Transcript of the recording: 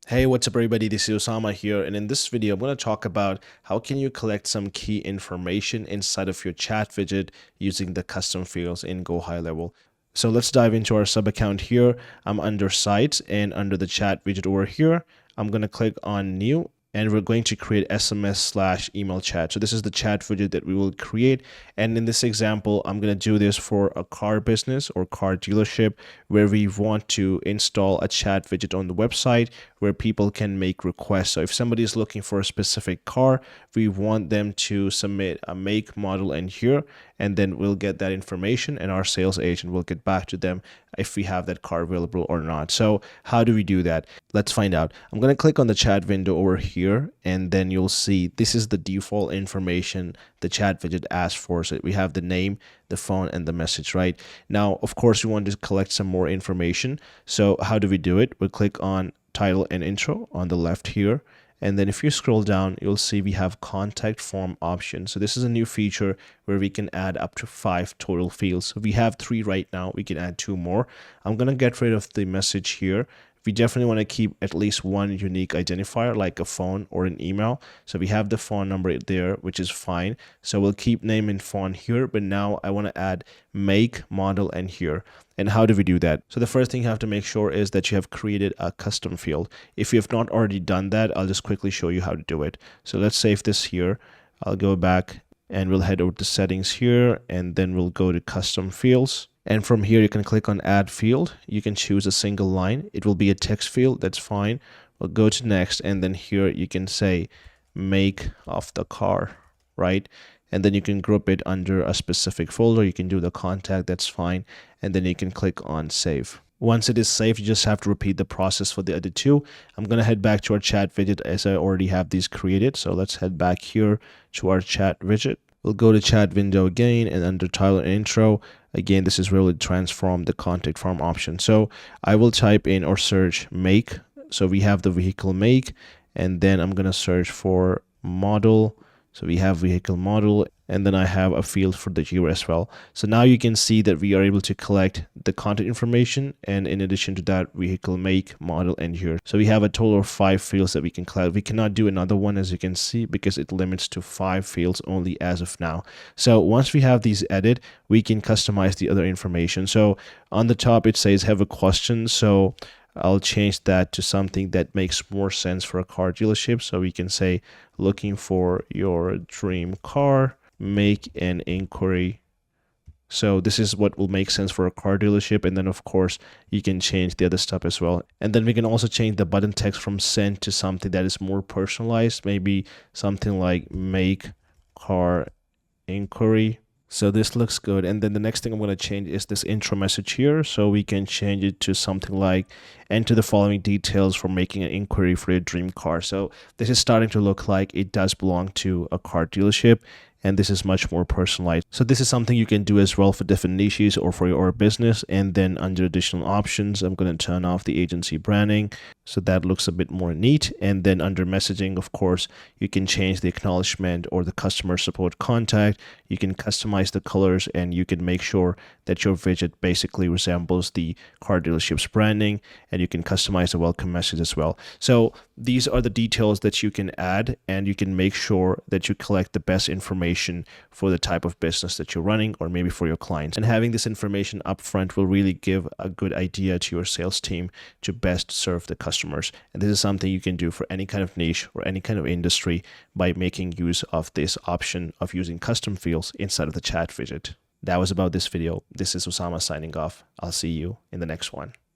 Hey, what's up everybody? This is Osama here, and in this video I'm going to talk about how can you collect some key information inside of your chat widget using the custom fields in GoHighLevel. So let's dive into our sub account here. I'm under sites, and under the chat widget over here, I'm going to click on new, and we're going to create SMS/email chat. So this is the chat widget that we will create. And in this example, I'm going to do this for a car business or car dealership where we want to install a chat widget on the website where people can make requests. So if somebody is looking for a specific car, we want them to submit a make, model, and year, and then we'll get that information and our sales agent will get back to them if we have that car available or not. So how do we do that? Let's find out. I'm going to click on the chat window over here, and then you'll see this is the default information the chat widget asks for. So we have the name, the phone, and the message, right? Now, of course, we want to collect some more information. So how do we do it? We'll click on title and intro on the left here. And then if you scroll down, you'll see we have contact form option. So this is a new feature where we can add up to 5 total fields. So we have 3 right now. We can add 2 more. I'm going to get rid of the message here. We definitely want to keep at least one unique identifier like a phone or an email. So we have the phone number there, which is fine. So we'll keep name and phone here, but now I want to add make, model, and here. And how do we do that? So the first thing you have to make sure is that you have created a custom field. If you have not already done that, I'll just quickly show you how to do it. So let's save this here. I'll go back and we'll head over to settings here, and then we'll go to custom fields. And from here, you can click on add field. You can choose a single line. It will be a text field. That's fine. We'll go to next. And then here you can say make of the car, right? And then you can group it under a specific folder. You can do the contact. That's fine. And then you can click on save. Once it is saved, you just have to repeat the process for the other 2. I'm going to head back to our chat widget as I already have these created. So let's head back here to our chat widget. We'll go to chat window again, and under title and intro, again, this is where we'll transform the contact form option. So I will type in or search make. So we have the vehicle make, and then I'm going to search for model. So we have vehicle model, and then I have a field for the year as well. So now you can see that we are able to collect the contact information, and in addition to that, vehicle make, model, and year. So we have a total of 5 fields that we can collect. We cannot do another one, as you can see, because it limits to 5 fields only as of now. So once we have these added, we can customize the other information. So on the top, it says have a question. So I'll change that to something that makes more sense for a car dealership. So we can say looking for your dream car, make an inquiry. So this is what will make sense for a car dealership. And then of course you can change the other stuff as well. And then we can also change the button text from send to something that is more personalized, maybe something like make car inquiry. So this looks good. And then the next thing I'm going to change is this intro message here. So we can change it to something like enter the following details for making an inquiry for your dream car. So this is starting to look like it does belong to a car dealership, and this is much more personalized. So this is something you can do as well for different niches or for your business. And then under additional options, I'm going to turn off the agency branding. So that looks a bit more neat. And then under messaging, of course, you can change the acknowledgement or the customer support contact. You can customize the colors, and you can make sure that your widget basically resembles the car dealership's branding, and you can customize the welcome message as well. So these are the details that you can add, and you can make sure that you collect the best information for the type of business that you're running, or maybe for your clients. And having this information up front will really give a good idea to your sales team to best serve the customers. And this is something you can do for any kind of niche or any kind of industry by making use of this option of using custom fields inside of the chat widget. That was about this video. This is Osama signing off. I'll see you in the next one.